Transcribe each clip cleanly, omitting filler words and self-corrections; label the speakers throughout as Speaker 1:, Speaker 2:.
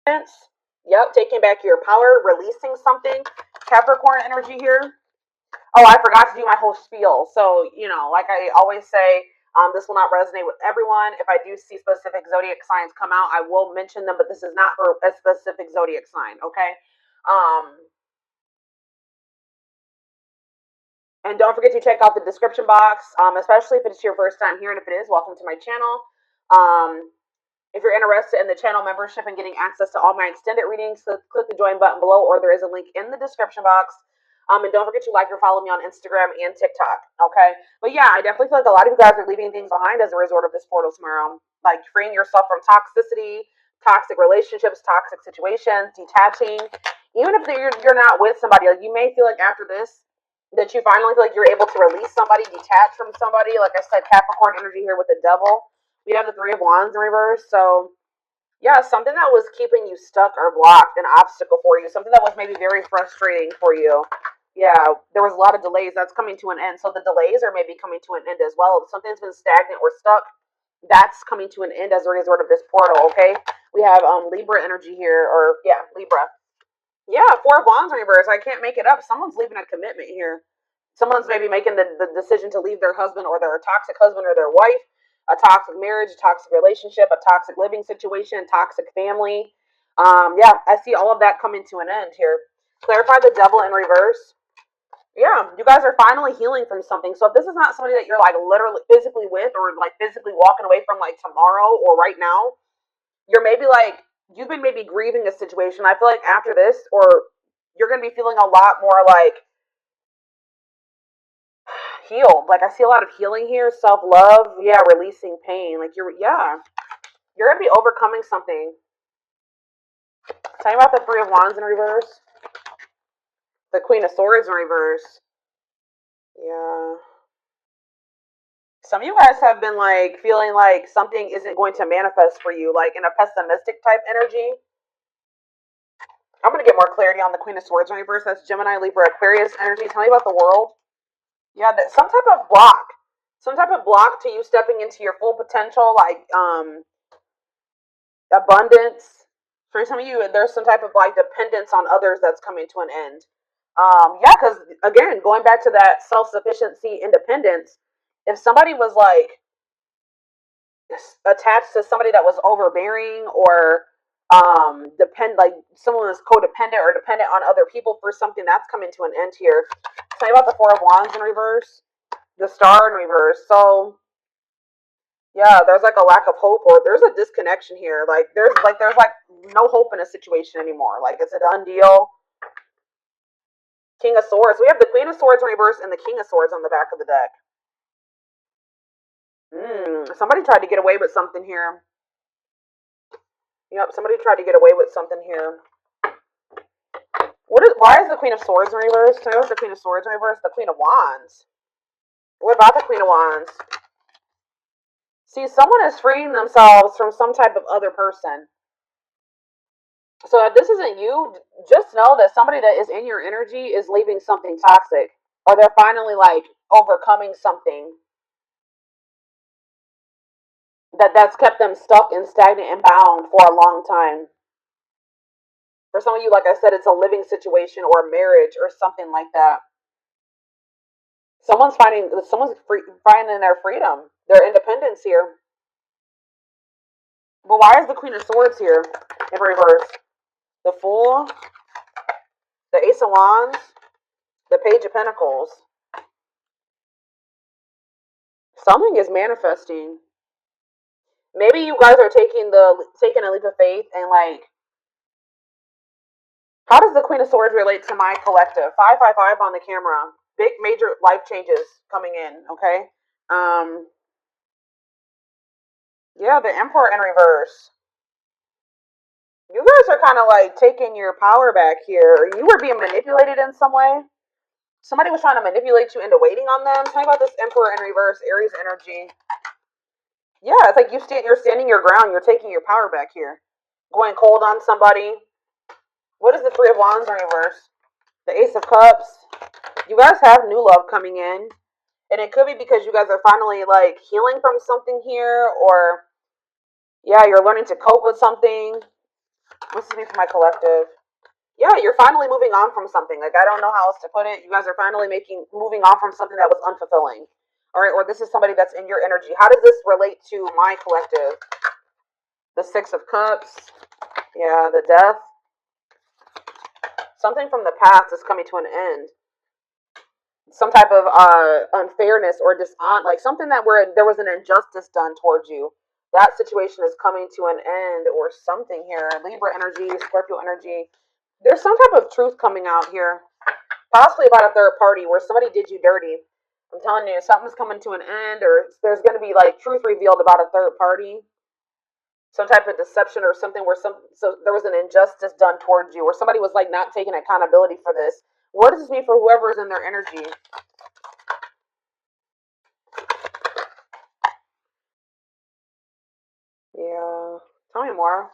Speaker 1: Yep, taking back your power, releasing something. Capricorn energy here. Oh, I forgot to do my whole spiel. So, like I always say, this will not resonate with everyone. If I do see specific zodiac signs come out, I will mention them, but this is not for a specific zodiac sign, okay? And don't forget to check out the description box, especially if it's your first time here. And if it is, welcome to my channel. If you're interested in the channel membership and getting access to all my extended readings, click the join button below, or there is a link in the description box. And don't forget to like or follow me on Instagram and TikTok, okay? But yeah, I definitely feel like a lot of you guys are leaving things behind as a result of this portal tomorrow. Like freeing yourself from toxicity, toxic relationships, toxic situations, detaching. Even if you're not with somebody, like you may feel like after this, that you finally feel like you're able to release somebody, detach from somebody. Like I said, Capricorn energy here with the devil. We have the Three of Wands in reverse. So yeah, something that was keeping you stuck or blocked, an obstacle for you, something that was maybe very frustrating for you. Yeah, there was a lot of delays. That's coming to an end. So the delays are maybe coming to an end as well. If something's been stagnant or stuck, that's coming to an end as a result of this portal, okay? We have Libra energy here, or yeah, Libra. Yeah, Four of Wands in reverse. I can't make it up. Someone's leaving a commitment here. Someone's maybe making the decision to leave their husband or their toxic husband or their wife, a toxic marriage, a toxic relationship, a toxic living situation, toxic family. Yeah, I see all of that coming to an end here. Clarify the devil in reverse. Yeah, you guys are finally healing from something. So if this is not somebody that you're like literally physically with or like physically walking away from like tomorrow or right now, you're maybe like, you've been maybe grieving a situation. I feel like after this, or you're going to be feeling a lot more like healed. Like I see a lot of healing here, self-love, yeah, releasing pain. Like you're going to be overcoming something. Tell me about the Three of Wands in reverse. The Queen of Swords in reverse. Yeah. Some of you guys have been like feeling like something isn't going to manifest for you, like in a pessimistic type energy. I'm going to get more clarity on the Queen of Swords in reverse. That's Gemini, Libra, Aquarius energy. Tell me about the world. Yeah, that some type of block to you stepping into your full potential, like abundance. For some of you, there's some type of like dependence on others that's coming to an end. Yeah, because again, going back to that self-sufficiency, independence, if somebody was like attached to somebody that was overbearing or like someone was codependent or dependent on other people for something, that's coming to an end here. Tell me about the Four of Wands in reverse, the Star in reverse. So yeah, there's like a lack of hope, or there's a disconnection here. Like there's no hope in a situation anymore. Like it's a done deal. King of Swords. We have the Queen of Swords in reverse and the King of Swords on the back of the deck. Somebody tried to get away with something here. Yep, somebody tried to get away with something here. Why is the Queen of Swords in reverse? Tell me what's the Queen of Swords in reverse? The Queen of Wands. What about the Queen of Wands? See, someone is freeing themselves from some type of other person. So if this isn't you, just know that somebody that is in your energy is leaving something toxic. Or they're finally like overcoming something that's kept them stuck and stagnant and bound for a long time. For some of you, like I said, it's a living situation or a marriage or something like that. Someone's finding their freedom, their independence here. But why is the Queen of Swords here in reverse? The Fool, the Ace of Wands, the Page of Pentacles. Something is manifesting. Maybe you guys are taking a leap of faith and like, how does the Queen of Swords relate to my collective? 555 on the camera. Big major life changes coming in, okay? Yeah, the Emperor in reverse. You guys are kind of like taking your power back here. You were being manipulated in some way. Somebody was trying to manipulate you into waiting on them. Tell me about this Emperor in reverse, Aries energy. Yeah, it's like you're standing your ground. You're taking your power back here. Going cold on somebody. What is the Three of Wands in reverse? The Ace of Cups. You guys have new love coming in. And it could be because you guys are finally like healing from something here, or yeah, you're learning to cope with something. What's this mean for my collective? Yeah, you're finally moving on from something. Like, I don't know how else to put it. You guys are finally moving on from something that was unfulfilling. All right, or this is somebody that's in your energy. How does this relate to my collective? The Six of Cups. Yeah, the Death. Something from the past is coming to an end. Some type of unfairness or like something that where there was an injustice done towards you. That situation is coming to an end or something here. Libra energy, Scorpio energy. There's some type of truth coming out here. Possibly about a third party where somebody did you dirty. I'm telling you, something's coming to an end, or there's going to be like truth revealed about a third party. Some type of deception or something where so there was an injustice done towards you, or somebody was like not taking accountability for this. What does this mean for whoever is in their energy? Yeah, tell me more.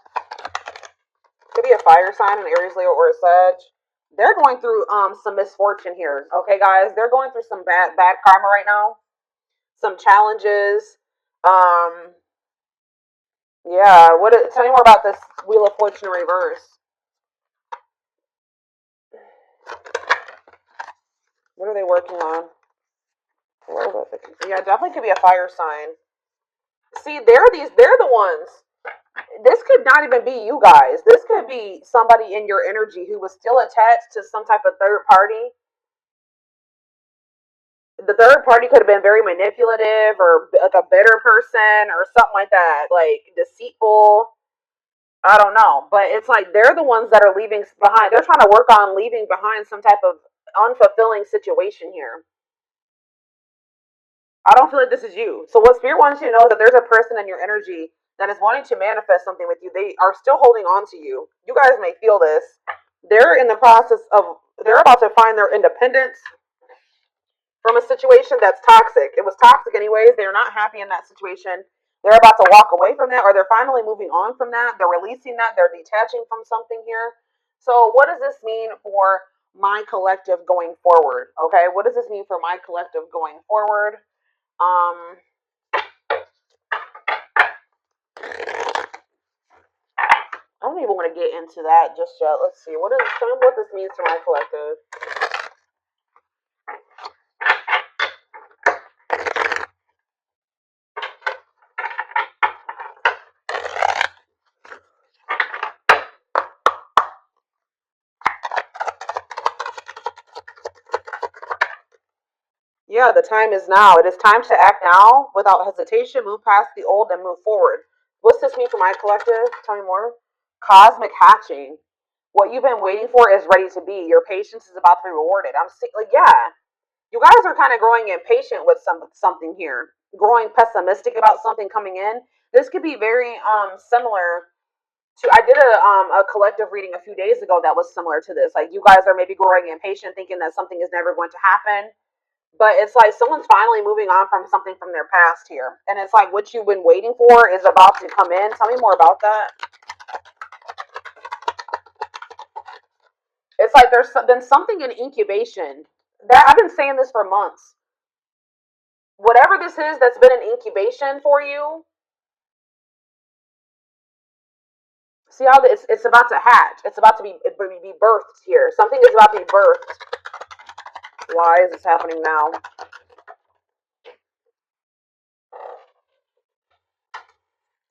Speaker 1: Could be a fire sign, an Aries, Leo, or a Sag. They're going through some misfortune here. Okay, guys, they're going through some bad karma right now. Some challenges. Yeah. Tell me more about this Wheel of Fortune in reverse. What are they working on? Yeah, definitely could be a fire sign. See, they're the ones. This could not even be you guys. This could be somebody in your energy who was still attached to some type of third party. The third party could have been very manipulative or like a bitter person or something like that, like deceitful. I don't know, but it's like they're the ones that are leaving behind. They're trying to work on leaving behind some type of unfulfilling situation here. I don't feel like this is you. So what Spirit wants you to know is that there's a person in your energy that is wanting to manifest something with you. They are still holding on to you. You guys may feel this. They're in the process of, they're about to find their independence from a situation that's toxic. It was toxic anyways. They're not happy in that situation. They're about to walk away from that, or they're finally moving on from that. They're releasing that. They're detaching from something here. So what does this mean for my collective going forward? Okay, what does this mean for my collective going forward? I don't even want to get into that just yet. Let's see. Tell me what this means to my collective. Yeah, the time is now. It is time to act now without hesitation. Move past the old and move forward. What's this mean for my collective? Tell me more. Cosmic hatching. What you've been waiting for is ready to be. Your patience is about to be rewarded. Yeah. You guys are kind of growing impatient with something here. Growing pessimistic about something coming in. This could be very similar to, I did a collective reading a few days ago that was similar to this. Like, you guys are maybe growing impatient, thinking that something is never going to happen. But it's like someone's finally moving on from something from their past here. And it's like what you've been waiting for is about to come in. Tell me more about that. It's like there's been something in incubation. That I've been saying this for months. Whatever this is that's been an incubation for you, see how it's about to hatch. It's about to be birthed here. Something is about to be birthed. Why is this happening now?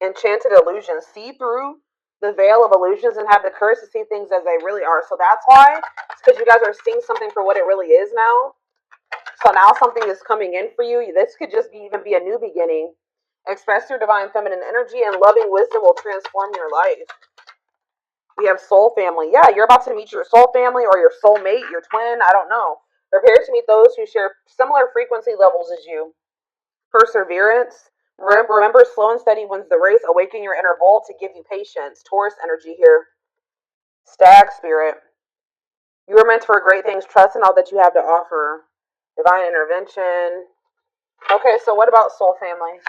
Speaker 1: Enchanted illusions. See through the veil of illusions and have the courage to see things as they really are. So that's why. It's because you guys are seeing something for what it really is now. So now something is coming in for you. This could just even be a new beginning. Express your divine feminine energy and loving wisdom will transform your life. We have soul family. Yeah, you're about to meet your soul family or your soul mate, your twin. I don't know. Prepare to meet those who share similar frequency levels as you. Perseverance. Remember, slow and steady wins the race. Awaken your inner bull to give you patience. Taurus energy here. Stag spirit. You are meant for great things. Trust in all that you have to offer. Divine intervention. Okay, so what about soul family?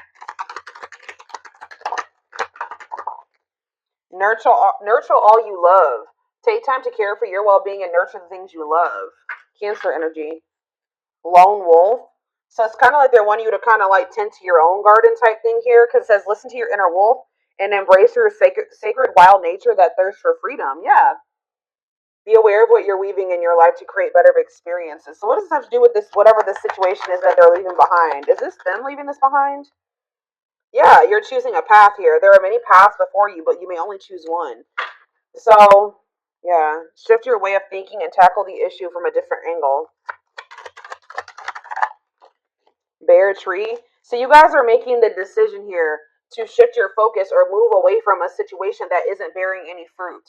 Speaker 1: Nurture all you love. Take time to care for your well-being and nurture the things you love. Cancer energy. Lone wolf. So it's kind of like they're wanting you to kind of like tend to your own garden type thing here, because it says listen to your inner wolf and embrace your sacred wild nature that thirsts for freedom. Yeah. Be aware of what you're weaving in your life to create better experiences. So what does this have to do with this, whatever this situation is that they're leaving behind? Is this them leaving this behind? Yeah, you're choosing a path here. There are many paths before you, but you may only choose one. So, yeah, shift your way of thinking and tackle the issue from a different angle. Bear tree. So you guys are making the decision here to shift your focus or move away from a situation that isn't bearing any fruit.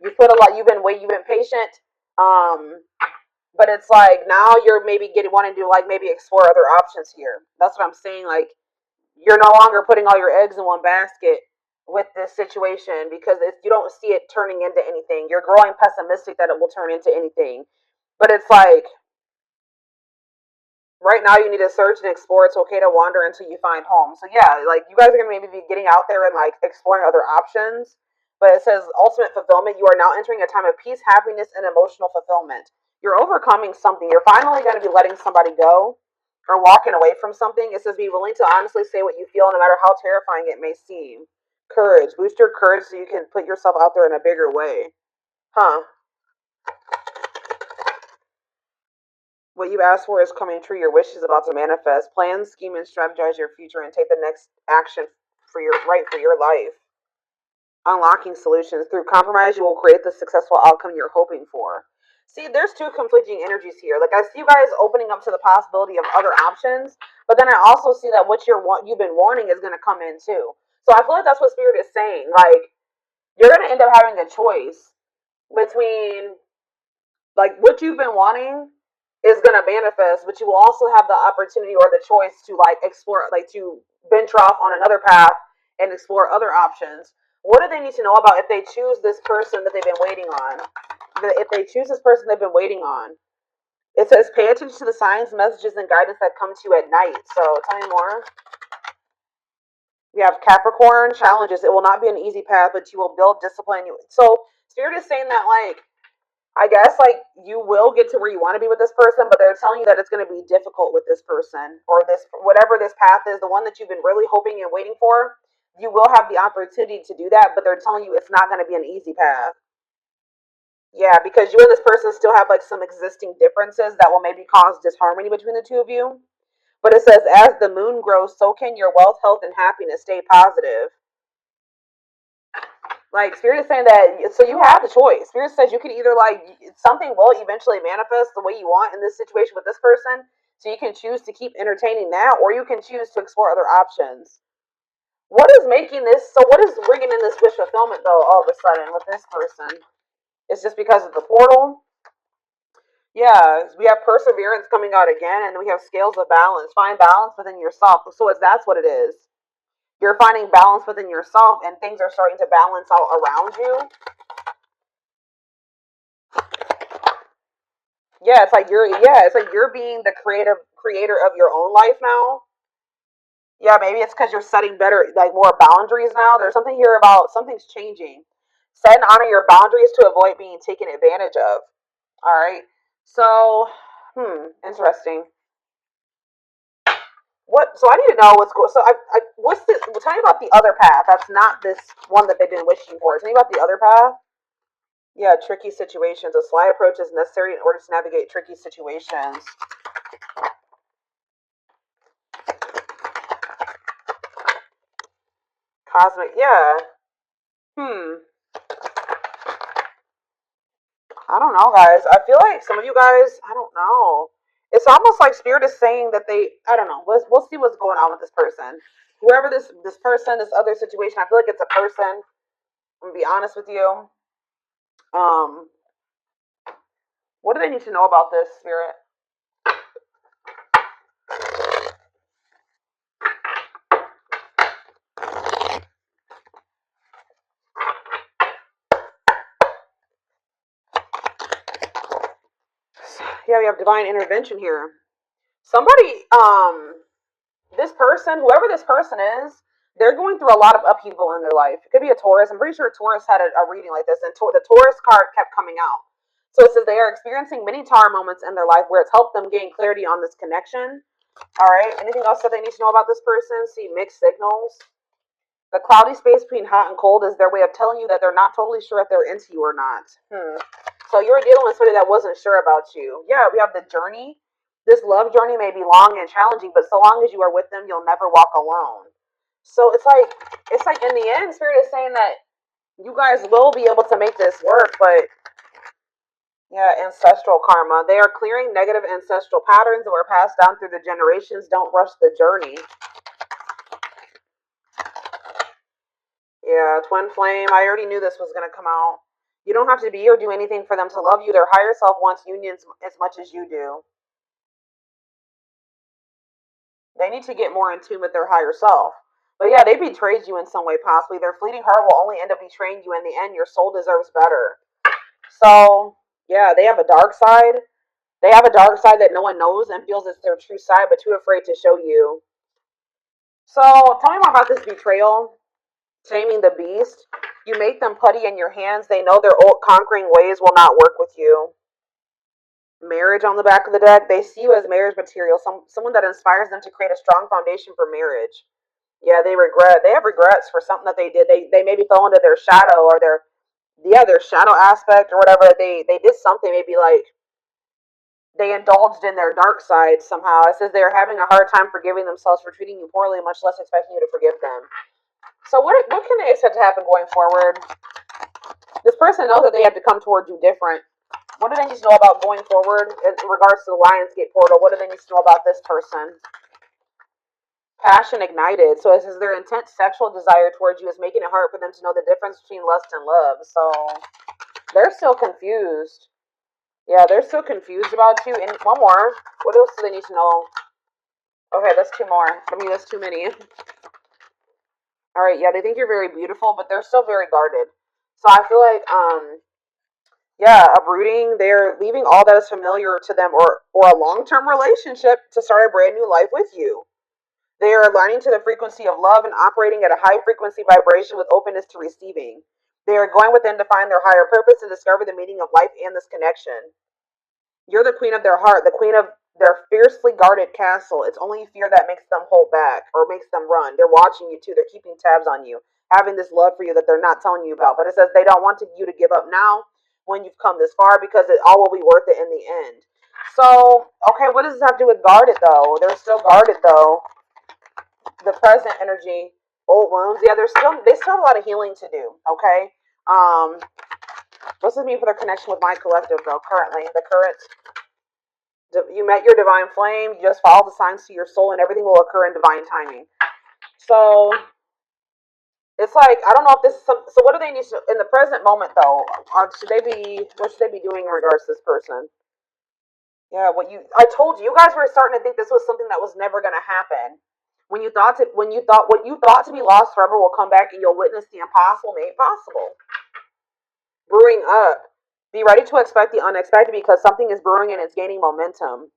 Speaker 1: You've been patient, but it's like now you're maybe wanting to like maybe explore other options here. That's what I'm saying. Like you're no longer putting all your eggs in one basket with this situation because you don't see it turning into anything. You're growing pessimistic that it will turn into anything, but it's like right now you need to search and explore. It's okay to wander until you find home. So yeah, like you guys are gonna maybe be getting out there and like exploring other options. But it says ultimate fulfillment. You are now entering a time of peace, happiness, and emotional fulfillment. You're overcoming something. You're finally going to be letting somebody go or walking away from something. It says be willing to honestly say what you feel no matter how terrifying it may seem. Courage. Boost your courage so you can put yourself out there in a bigger way. Huh. What you asked for is coming true. Your wish is about to manifest. Plan, scheme, and strategize your future and take the next action for your life. Unlocking solutions. Through compromise, you will create the successful outcome you're hoping for. See, there's two conflicting energies here. Like I see you guys opening up to the possibility of other options, but then I also see that what you've been wanting is going to come in too. So I feel like that's what Spirit is saying. Like you're going to end up having a choice between like what you've been wanting is going to manifest, but you will also have the opportunity or the choice to like explore, like to venture off on another path and explore other options. What do they need to know about if they choose this person that they've been waiting on? If they choose this person they've been waiting on, it says pay attention to the signs, messages, and guidance that come to you at night. So tell me more. We have Capricorn challenges. It will not be an easy path, but you will build discipline. So Spirit is saying that like I guess like you will get to where you want to be with this person, but they're telling you that it's going to be difficult with this person or this whatever this path is, the one that you've been really hoping and waiting for. You will have the opportunity to do that, but they're telling you it's not going to be an easy path. Yeah, because you and this person still have like some existing differences that will maybe cause disharmony between the two of you. But it says, as the moon grows, so can your wealth, health, and happiness. Stay positive. Like Spirit is saying that, so you have the choice. Spirit says you can either like something will eventually manifest the way you want in this situation with this person, so you can choose to keep entertaining that, or you can choose to explore other options. What is making this? So what is bringing in this wish fulfillment though? All of a sudden with this person, it's just because of the portal. Yeah, we have perseverance coming out again, and we have scales of balance. Find balance within yourself. So that's what it is. You're finding balance within yourself, and things are starting to balance out around you. Yeah, it's like you're being the creator of your own life now. Yeah, maybe it's because you're setting better, like more boundaries now. There's something here about something's changing. Set and honor your boundaries to avoid being taken advantage of. All right. So, interesting. What? So I need to know what's going. So what's this? Well, tell me about the other path. That's not this one that they've been wishing for. Tell me about the other path. Yeah, tricky situations. A sly approach is necessary in order to navigate tricky situations. Cosmic, yeah. I don't know, guys. I feel like some of you guys, I don't know. It's almost like Spirit is saying that I don't know. We'll see what's going on with this person. Whoever this person, this other situation, I feel like it's a person. I'm gonna be honest with you. Um, what do they need to know about this, Spirit? Yeah, we have divine intervention here. Somebody, this person, whoever this person is, they're going through a lot of upheaval in their life. It could be a Taurus. I'm pretty sure Taurus had a reading like this, and the Taurus card kept coming out. So it says they are experiencing many tower moments in their life where it's helped them gain clarity on this connection. All right. Anything else that they need to know about this person? See mixed signals. The cloudy space between hot and cold is their way of telling you that they're not totally sure if they're into you or not. So you were dealing with somebody that wasn't sure about you. Yeah, we have the journey. This love journey may be long and challenging, but so long as you are with them, you'll never walk alone. So it's like in the end, Spirit is saying that you guys will be able to make this work, but yeah, ancestral karma. They are clearing negative ancestral patterns that were passed down through the generations. Don't rush the journey. Yeah, twin flame. I already knew this was going to come out. You don't have to be or do anything for them to love you. Their higher self wants unions as much as you do. They need to get more in tune with their higher self. But yeah, they betrayed you in some way, possibly. Their fleeting heart will only end up betraying you in the end. Your soul deserves better. So, yeah, they have a dark side. They have a dark side that no one knows and feels it's their true side, but too afraid to show you. So, tell me more about this betrayal. Taming the beast. You make them putty in your hands. They know their old conquering ways will not work with you. Marriage on the back of the deck. They see you as marriage material. Someone that inspires them to create a strong foundation for marriage. Yeah, they have regrets for something that they did. They maybe fell into their shadow or their shadow aspect or whatever. They did something, maybe like they indulged in their dark side somehow. It says they're having a hard time forgiving themselves for treating you poorly, much less expecting you to forgive them. So what can they expect to happen going forward? This person knows that they have to come towards you different. What do they need to know about going forward in regards to the Lionsgate portal? What do they need to know about this person? Passion ignited. So it says their intense sexual desire towards you is making it hard for them to know the difference between lust and love. So they're still confused. Yeah, they're still confused about you. And one more. What else do they need to know? Okay, that's two more. I mean, that's too many. All right, yeah, they think you're very beautiful, but they're still very guarded. So I feel like, yeah, uprooting. They're leaving all that is familiar to them, or a long-term relationship to start a brand new life with you. They are aligning to the frequency of love and operating at a high frequency vibration with openness to receiving. They are going within to find their higher purpose and discover the meaning of life and this connection. You're the queen of their heart, the queen of their fiercely guarded castle. It's only fear that makes them hold back or makes them run. They're watching you too. They're keeping tabs on you, having this love for you that they're not telling you about. But it says they don't want you to give up now when you've come this far, because it all will be worth it in the end. So, okay, what does this have to do with guarded though? They're still guarded though. The present energy, old wounds. Yeah, they still have a lot of healing to do. Okay. What's this mean for their connection with my collective though? Currently, the current. You met your divine flame. You just follow the signs to your soul, and everything will occur in divine timing. So it's like, I don't know if this is so what do they need to, in the present moment though? What should they be doing in regards to this person? Yeah, I told you, you guys were starting to think this was something that was never going to happen. When you thought what you thought to be lost forever will come back, and you'll witness the impossible made possible. Brewing up. Be ready to expect the unexpected, because something is brewing and it's gaining momentum.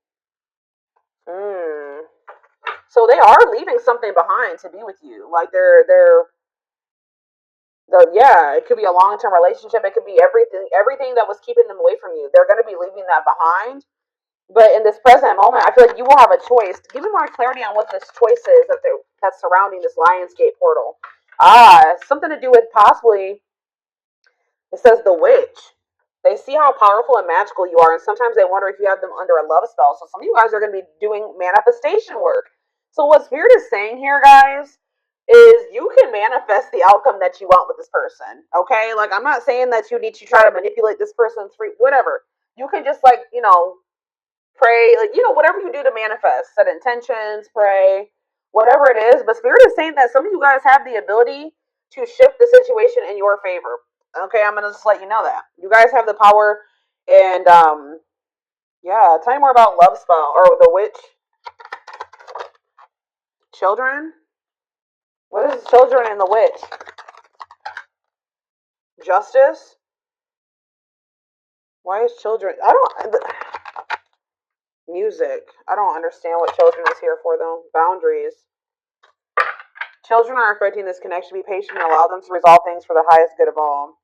Speaker 1: So they are leaving something behind to be with you. Like yeah, it could be a long-term relationship. It could be everything that was keeping them away from you. They're going to be leaving that behind. But in this present moment, I feel like you will have a choice. Give me more clarity on what this choice is that's surrounding this Lionsgate portal. Something to do with possibly, it says the witch. They see how powerful and magical you are, and sometimes they wonder if you have them under a love spell. So some of you guys are going to be doing manifestation work. So what Spirit is saying here, guys, is you can manifest the outcome that you want with this person. Okay? Like, I'm not saying that you need to try to manipulate this person's whatever. You can just, like, pray, like, whatever you do to manifest, set intentions, pray, whatever it is. But Spirit is saying that some of you guys have the ability to shift the situation in your favor. Okay, I'm gonna just let you know that you guys have the power. And yeah, tell me more about love spell or the witch. Children. What is children and the witch? Justice. Why is children? Music. I don't understand what children is here for though. Boundaries. Children are affecting this connection. Be patient and allow them to resolve things for the highest good of all.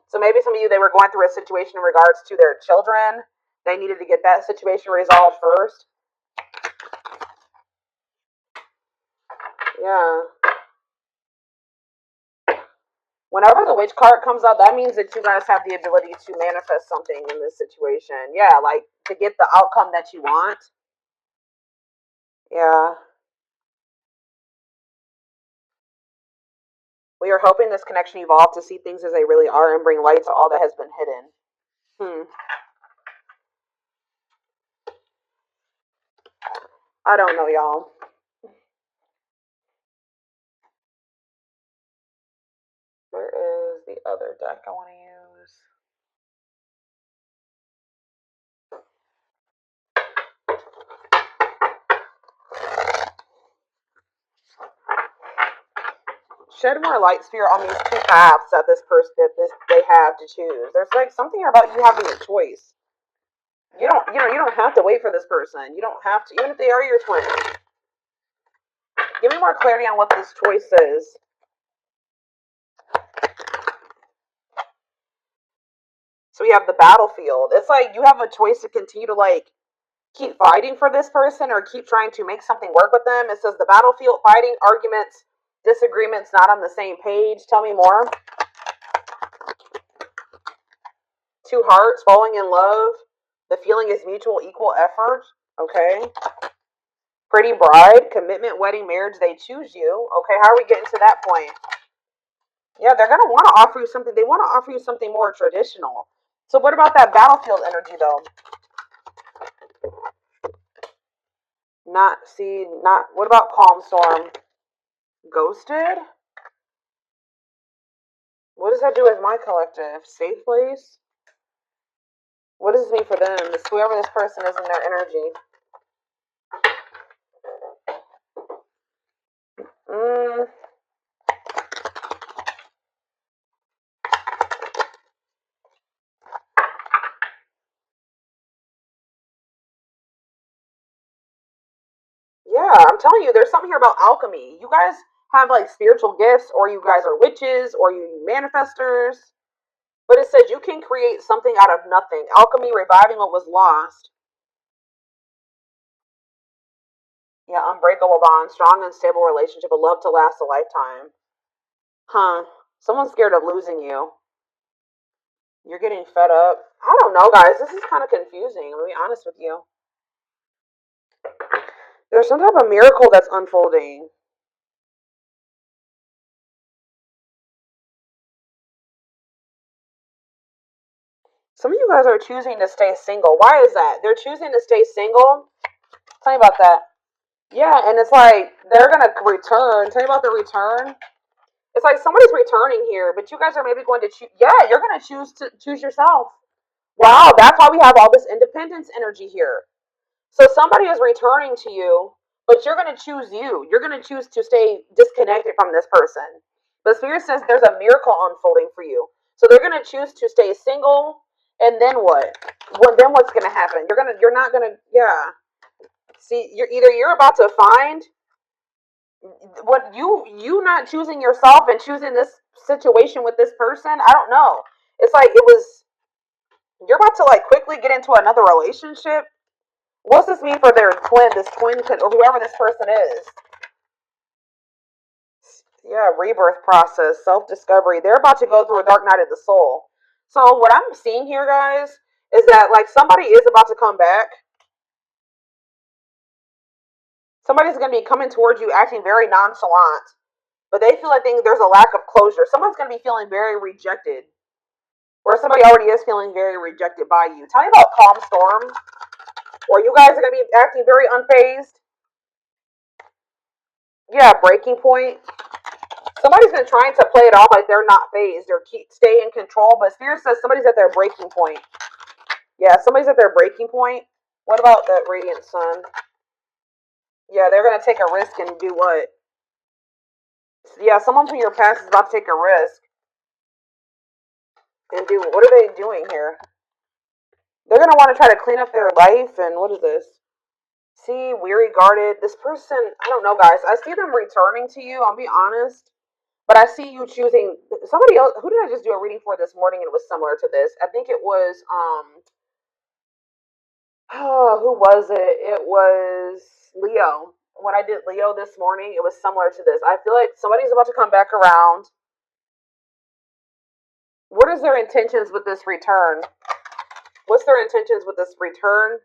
Speaker 1: So maybe some of you, they were going through a situation in regards to their children. They needed to get that situation resolved first. Yeah. Whenever the witch card comes out, that means that you guys have the ability to manifest something in this situation. Yeah, like to get the outcome that you want. Yeah. We are hoping this connection evolve to see things as they really are and bring light to all that has been hidden. I don't know, y'all. Where is the other deck I want to use? Shed more light, Spirit, on these two paths that they have to choose. There's like something about you having a choice. You don't have to wait for this person. You don't have to, even if they are your twin. Give me more clarity on what this choice is. So we have the battlefield. It's like you have a choice to continue to like keep fighting for this person or keep trying to make something work with them. It says the battlefield, fighting, arguments, disagreements, not on the same page. Tell me more. Two hearts, falling in love. The feeling is mutual, equal effort. Okay. Pretty bride, commitment, wedding, marriage. They choose you. Okay, how are we getting to that point? Yeah, they're going to want to offer you something. They want to offer you something more traditional. So what about that battlefield energy, though? What about calm storm? Ghosted? What does that do with my collective? Safe place? What does this mean for them? It's whoever this person is in their energy. Yeah, I'm telling you, there's something here about alchemy. You guys have like spiritual gifts, or you guys are witches, or you manifestors. But it says you can create something out of nothing. Alchemy, reviving what was lost. Yeah, unbreakable bond, strong and stable relationship, a love to last a lifetime. Huh. Someone's scared of losing you. You're getting fed up. I don't know, guys. This is kind of confusing. I'm going to be honest with you. There's some type of miracle that's unfolding. Some of you guys are choosing to stay single. Why is that? They're choosing to stay single. Tell me about that. Yeah, and it's like they're going to return. Tell me about the return. It's like somebody's returning here, but you guys are maybe going to choose. Yeah, you're going to choose yourself. Wow, that's why we have all this independence energy here. So somebody is returning to you, but you're going to choose you. You're going to choose to stay disconnected from this person. The Spirit says there's a miracle unfolding for you. So they're going to choose to stay single, and then what? Then what's going to happen? You're not going to, yeah. See, you're about to find what you not choosing yourself and choosing this situation with this person. I don't know. It's like you're about to like quickly get into another relationship. What's this mean for this twin, or whoever this person is? Yeah, rebirth process, self-discovery. They're about to go through a dark night of the soul. So what I'm seeing here, guys, is that like somebody is about to come back. Somebody's going to be coming towards you acting very nonchalant, but they feel like there's a lack of closure. Someone's going to be feeling very rejected, or somebody already is feeling very rejected by you. Tell me about calm storm, or you guys are going to be acting very unfazed. Yeah, breaking point. Somebody's been trying to play it off like they're not phased or stay in control, but Spirit says somebody's at their breaking point. Yeah, somebody's at their breaking point. What about that radiant sun? Yeah, they're going to take a risk and do what? Yeah, someone from your past is about to take a risk and do what are they doing here? They're going to want to try to clean up their life, and what is this? See, weary, guarded. This person, I don't know, guys. I see them returning to you, I'll be honest. But I see you choosing somebody else. Who did I just do a reading for this morning? And it was similar to this. I think it was oh, who was it? It was Leo. When I did Leo this morning, it was similar to this. I feel like somebody's about to come back around. What is their intentions with this return? What's their intentions with this return?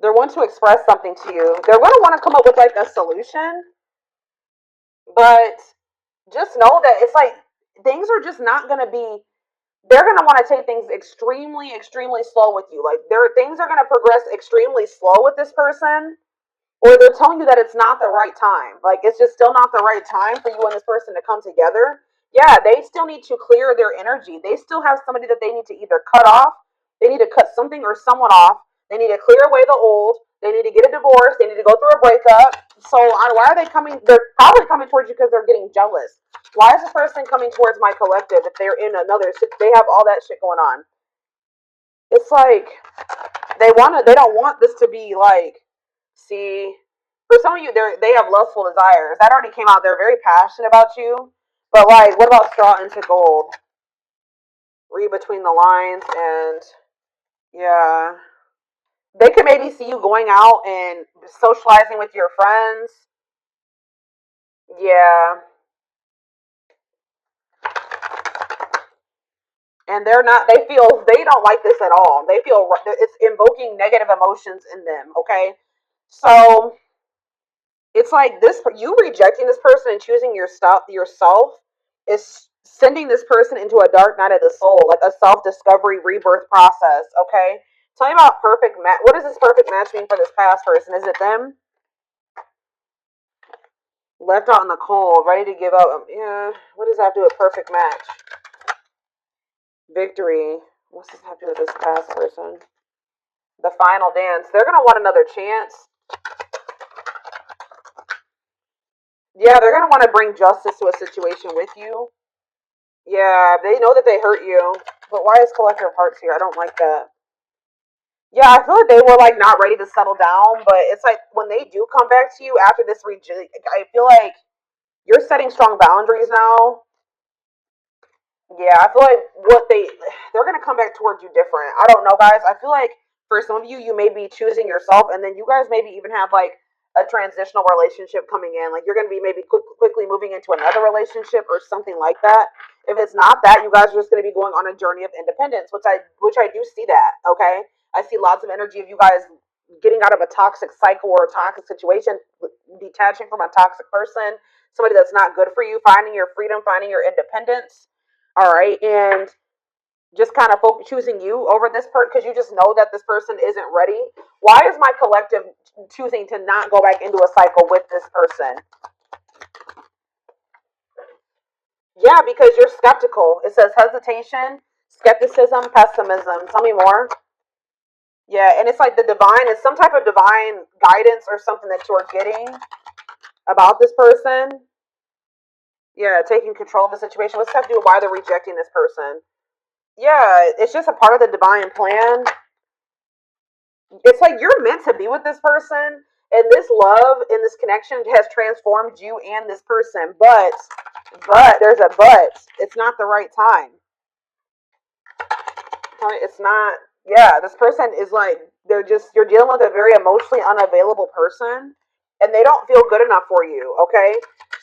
Speaker 1: They want to express something to you. They're going to want to come up with like a solution, but just know that it's like things are just not going to be. They're going to want to take things extremely, extremely slow with you. Like things are going to progress extremely slow with this person, or they're telling you that it's not the right time. Like it's just still not the right time for you and this person to come together. Yeah, they still need to clear their energy. They still have somebody that they need to either cut off, they need to cut something or someone off, they need to clear away the old, they need to get a divorce, they need to go through a breakup. So why are they coming? They're probably coming towards you because they're getting jealous. Why is this person coming towards my collective if they're in another, they have all that shit going on? It's like they don't want this to be like, see, for some of you, they have lustful desires. That already came out. They're very passionate about you. But like, what about straw into gold? Read between the lines, and yeah, they could maybe see you going out and socializing with your friends. Yeah, and they're not. They don't like this at all. They feel it's invoking negative emotions in them. Okay, so it's like this, you rejecting this person and choosing yourself is sending this person into a dark night of the soul, like a self-discovery rebirth process. Okay, tell me about perfect match. What does this perfect match mean for this past person? Is it them left out in the cold, ready to give up? Yeah, what does that do with perfect match? Victory. What's this have to do with this past person? The final dance. They're gonna want another chance. Yeah, they're gonna want to bring justice to a situation with you. Yeah, they know that they hurt you. But why is Collector of Hearts here? I don't like that. Yeah, I feel like they were like not ready to settle down, but it's like when they do come back to you after this I feel like you're setting strong boundaries now. Yeah, I feel like they're gonna come back towards you different. I don't know, guys. I feel like for some of you, you may be choosing yourself, and then you guys maybe even have like a transitional relationship coming in. Like you're gonna be maybe quickly moving into another relationship or something like that. If it's not that, you guys are just gonna be going on a journey of independence, which I do see that. Okay, I see lots of energy of you guys getting out of a toxic cycle or a toxic situation, detaching from a toxic person, somebody that's not good for you, finding your freedom, finding your independence. All right, and just kind of choosing you over this person because you just know that this person isn't ready. Why is my collective choosing to not go back into a cycle with this person? Yeah, because you're skeptical. It says hesitation, skepticism, pessimism. Tell me more. Yeah, and it's like the divine is some type of divine guidance or something that you're getting about this person. Yeah, taking control of the situation. What's that have to do with why they're rejecting this person? Yeah, it's just a part of the divine plan. It's like you're meant to be with this person, and this love and this connection has transformed you and this person. But there's a but. It's not the right time. It's not. Yeah, this person is like you're dealing with a very emotionally unavailable person, and they don't feel good enough for you. Okay,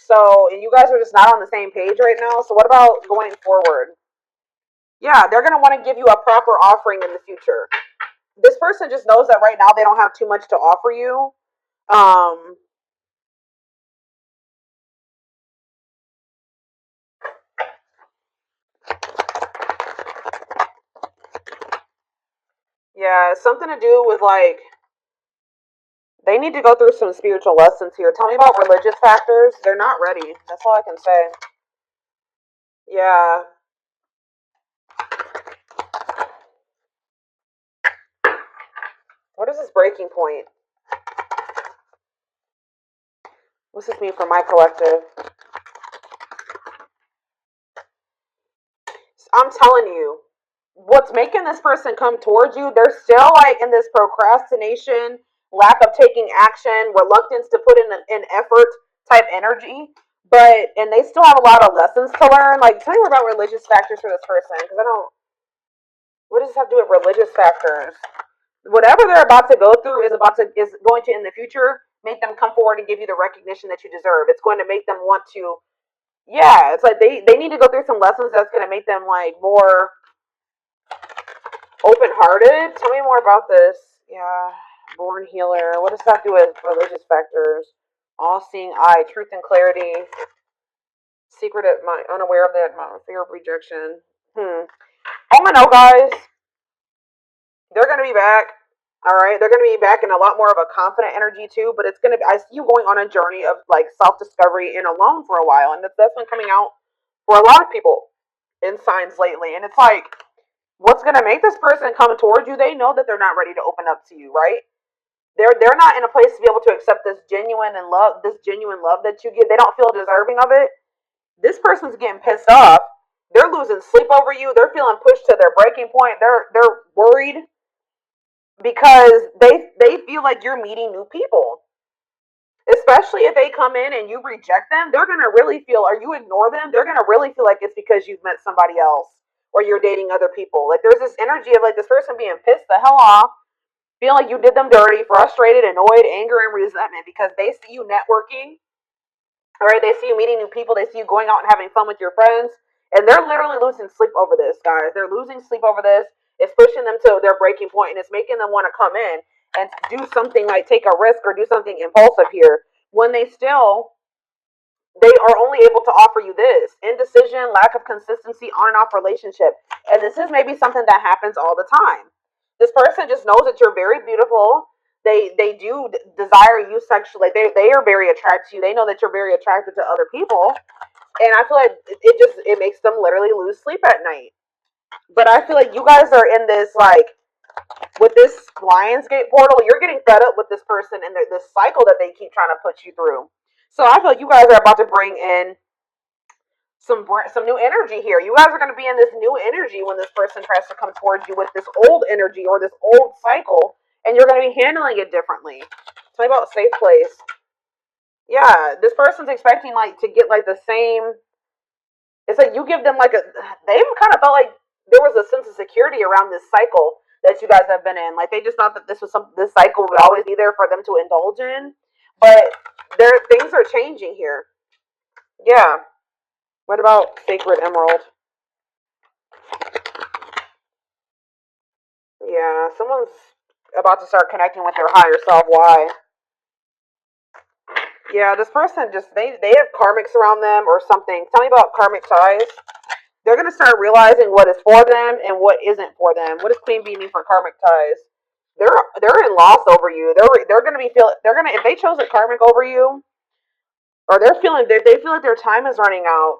Speaker 1: so and you guys are just not on the same page right now. So what about going forward? Yeah, they're gonna want to give you a proper offering in the future. This person just knows that right now they don't have too much to offer you. Um, yeah, something to do with like they need to go through some spiritual lessons here. Tell me about religious factors. They're not ready. That's all I can say. Yeah. What is this breaking point? What's this mean for my collective? I'm telling you, what's making this person come towards you, they're still like in this procrastination, lack of taking action, reluctance to put in an effort type energy. But, and they still have a lot of lessons to learn. Like, tell me more about religious factors for this person, because I don't, what does this have to do with religious factors? Whatever they're about to go through is going to in the future make them come forward and give you the recognition that you deserve. It's going to make them want to Yeah, it's like they need to go through some lessons that's going to make them like more open-hearted. Tell me more about this. Yeah, born healer. What does that do with religious factors? All-seeing eye, truth and clarity. Secretive mind, unaware of that, fear of rejection. All I know, guys, they're going to be back. All right, they're going to be back in a lot more of a confident energy too. But it's going to be, I see you going on a journey of like self-discovery and alone for a while, and that's been coming out for a lot of people in signs lately. And it's like, what's going to make this person come towards you? They know that they're not ready to open up to you, right? They're not in a place to be able to accept this genuine love that you give. They don't feel deserving of it. This person's getting pissed off. They're losing sleep over you. They're feeling pushed to their breaking point. They're worried because they feel like you're meeting new people. Especially if they come in and you reject them, they're gonna really feel, or you ignore them, they're gonna really feel like it's because you've met somebody else or you're dating other people. Like there's this energy of like this person being pissed the hell off, feeling like you did them dirty, frustrated, annoyed, anger, and resentment because they see you networking. All right, they see you meeting new people. They see you going out and having fun with your friends, and they're literally losing sleep over this, guys. They're losing sleep over this. It's pushing them to their breaking point, and it's making them want to come in and do something like take a risk or do something impulsive here when they are only able to offer you this indecision, lack of consistency, on and off relationship. And this is maybe something that happens all the time. This person just knows that you're very beautiful. They do desire you sexually. They are very attracted to you. They know that you're very attracted to other people. And I feel like it makes them literally lose sleep at night. But I feel like you guys are in this, like, with this Lionsgate portal, you're getting fed up with this person and this cycle that they keep trying to put you through. So I feel like you guys are about to bring in some new energy here. You guys are going to be in this new energy when this person tries to come towards you with this old energy or this old cycle, and you're going to be handling it differently. Tell me about safe place. Yeah, this person's expecting like to get like the same. It's like you give them like they kind of felt like there was a sense of security around this cycle that you guys have been in. Like they just thought that this cycle would always be there for them to indulge in. But things are changing here. Yeah. What about Sacred Emerald? Yeah, someone's about to start connecting with their higher self. Why? Yeah, this person just, they have karmics around them or something. Tell me about karmic ties. They're going to start realizing what is for them and what isn't for them. What does Queen Bee mean for karmic ties? They're in loss over you. They're going to be if they chose a karmic over you, or they feel like their time is running out.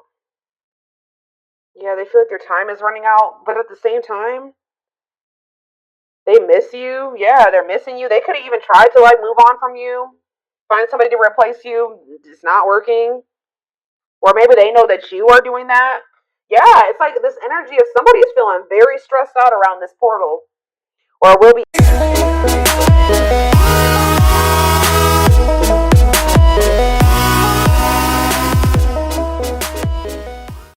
Speaker 1: Yeah, they feel like their time is running out, but at the same time, they miss you. Yeah, they're missing you. They could have even tried to like move on from you, find somebody to replace you. It's not working. Or maybe they know that you are doing that. Yeah, it's like this energy of somebody is feeling very stressed out around this portal. Or will be